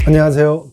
안녕하세요.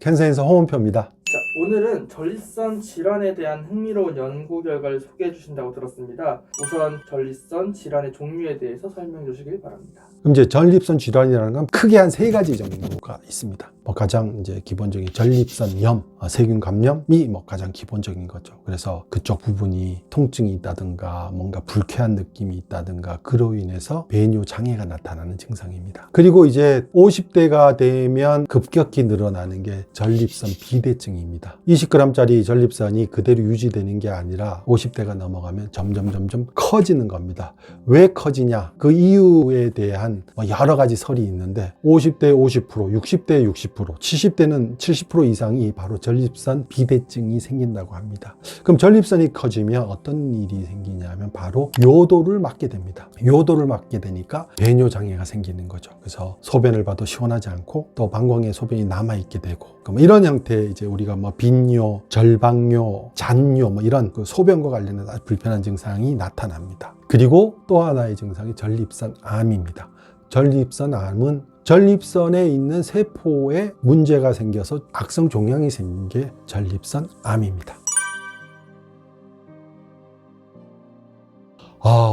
캔서인서 홍은표입니다. 자, 오늘은 전립선 질환에 대한 흥미로운 연구 결과를 소개해 주신다고 들었습니다. 우선 전립선 질환의 종류에 대해서 설명해 주시길 바랍니다. 그럼 이제 전립선 질환이라는 건 크게 한 세 가지 정도가 있습니다. 가장 이제 기본적인 전립선염, 세균 감염이 가장 기본적인 거죠. 그래서 그쪽 부분이 통증이 있다든가 뭔가 불쾌한 느낌이 있다든가 그로 인해서 배뇨 장애가 나타나는 증상입니다. 그리고 이제 50대가 되면 급격히 늘어나는 게 전립선 비대증입니다. 20g짜리 전립선이 그대로 유지되는 게 아니라 50대가 넘어가면 점점 커지는 겁니다. 왜 커지냐? 그 이유에 대한 여러 가지 설이 있는데 50대 50%, 60대 60%, 70대는 70% 이상이 바로 전립선 비대증이 생긴다고 합니다. 그럼 전립선이 커지면 어떤 일이 생기냐면 바로 요도를 막게 됩니다. 요도를 막게 되니까 배뇨 장애가 생기는 거죠. 그래서 소변을 봐도 시원하지 않고 또 방광에 소변이 남아있게 되고 이런 형태의 이제 우리가 빈뇨, 절방뇨, 잔뇨 이런 그 소변과 관련해서 아주 불편한 증상이 나타납니다. 그리고 또 하나의 증상이 전립선암입니다. 전립선암은 전립선에 있는 세포에 문제가 생겨서 악성 종양이 생긴 게 전립선암입니다.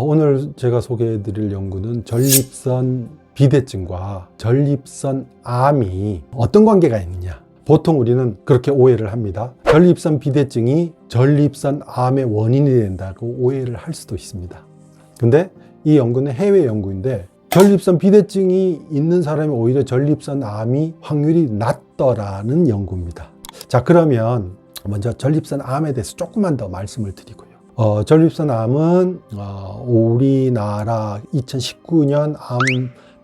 오늘 제가 소개해 드릴 연구는 전립선 비대증과 전립선암이 어떤 관계가 있느냐. 보통 우리는 그렇게 오해를 합니다. 전립선 비대증이 전립선암의 원인이 된다고 오해를 할 수도 있습니다. 근데 이 연구는 해외 연구인데 전립선 비대증이 있는 사람이 오히려 전립선암이 확률이 낮더라는 연구입니다. 자, 그러면 먼저 전립선암에 대해서 조금만 더 말씀을 드리고요. 전립선암은 우리나라 2019년 암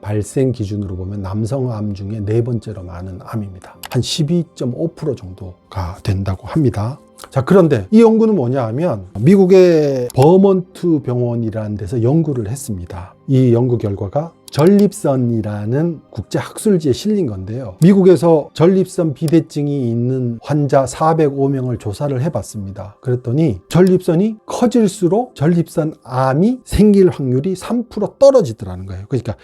발생 기준으로 보면 남성암 중에 네 번째로 많은 암입니다. 한 12.5% 정도가 된다고 합니다. 자, 그런데 이 연구는 뭐냐 하면 미국의 버몬트 병원이라는 데서 연구를 했습니다. 이 연구 결과가 전립선이라는 국제 학술지에 실린 건데요. 미국에서 전립선 비대증이 있는 환자 405명을 조사를 해봤습니다. 그랬더니 전립선이 커질수록 전립선암이 생길 확률이 3% 떨어지더라는 거예요. 그러니까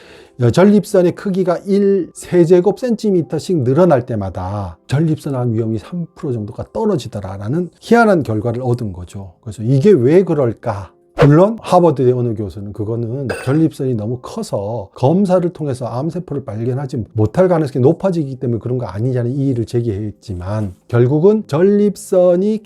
전립선의 크기가 1세제곱센티미터씩 늘어날 때마다 전립선암 위험이 3% 정도가 떨어지더라라는 희한한 결과를 얻은 거죠. 그래서 이게 왜 그럴까? 물론 하버드의 어느 교수는 그거는 전립선이 너무 커서 검사를 통해서 암세포를 발견하지 못할 가능성이 높아지기 때문에 그런 거 아니냐는 이의를 제기했지만 결국은 전립선이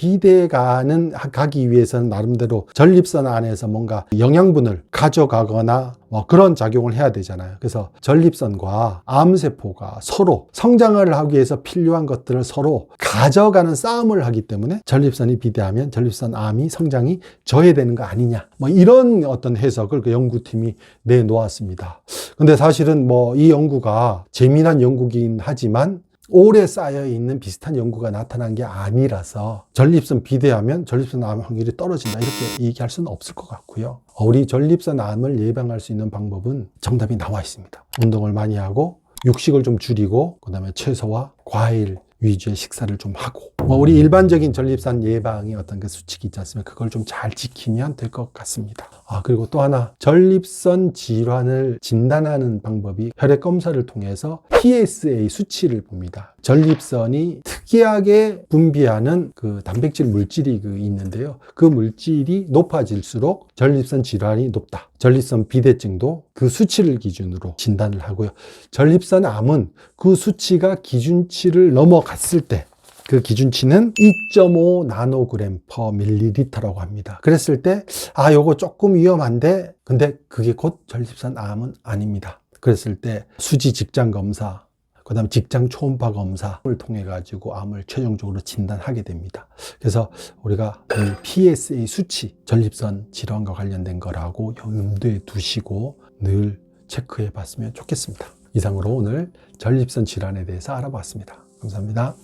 가기 위해서는 나름대로 전립선 안에서 뭔가 영양분을 가져가거나 그런 작용을 해야 되잖아요. 그래서 전립선과 암세포가 서로 성장을 하기 위해서 필요한 것들을 서로 가져가는 싸움을 하기 때문에 전립선이 비대하면 전립선암이 성장이 저해되는 거 아니냐. 이런 어떤 해석을 그 연구팀이 내놓았습니다. 근데 사실은 이 연구가 재미난 연구긴 하지만 오래 쌓여있는 비슷한 연구가 나타난 게 아니라서 전립선 비대하면 전립선암 확률이 떨어진다 이렇게 얘기할 수는 없을 것 같고요. 우리 전립선암을 예방할 수 있는 방법은 정답이 나와 있습니다. 운동을 많이 하고 육식을 좀 줄이고 그다음에 채소와 과일 위주의 식사를 좀 하고 우리 일반적인 전립선 예방의 어떤 그 수칙이 있지 않습니까? 그걸 좀 잘 지키면 될 것 같습니다. 그리고 또 하나 전립선 질환을 진단하는 방법이 혈액 검사를 통해서 PSA 수치를 봅니다. 전립선이 특이하게 분비하는 그 단백질 물질이 있는데요. 그 물질이 높아질수록 전립선 질환이 높다. 전립선 비대증도 그 수치를 기준으로 진단을 하고요. 전립선암은 그 수치가 기준치를 넘어갔을 때 그 기준치는 2.5 나노그램 퍼 밀리리터라고 합니다. 그랬을 때 요거 조금 위험한데 근데 그게 곧 전립선암은 아닙니다. 그랬을 때 수지 직장 검사 그 다음에 직장 초음파 검사를 통해 가지고 암을 최종적으로 진단하게 됩니다. 그래서 우리가 이 PSA 수치 전립선 질환과 관련된 거라고 염두에 두시고 늘 체크해 봤으면 좋겠습니다. 이상으로 오늘 전립선 질환에 대해서 알아봤습니다. 감사합니다.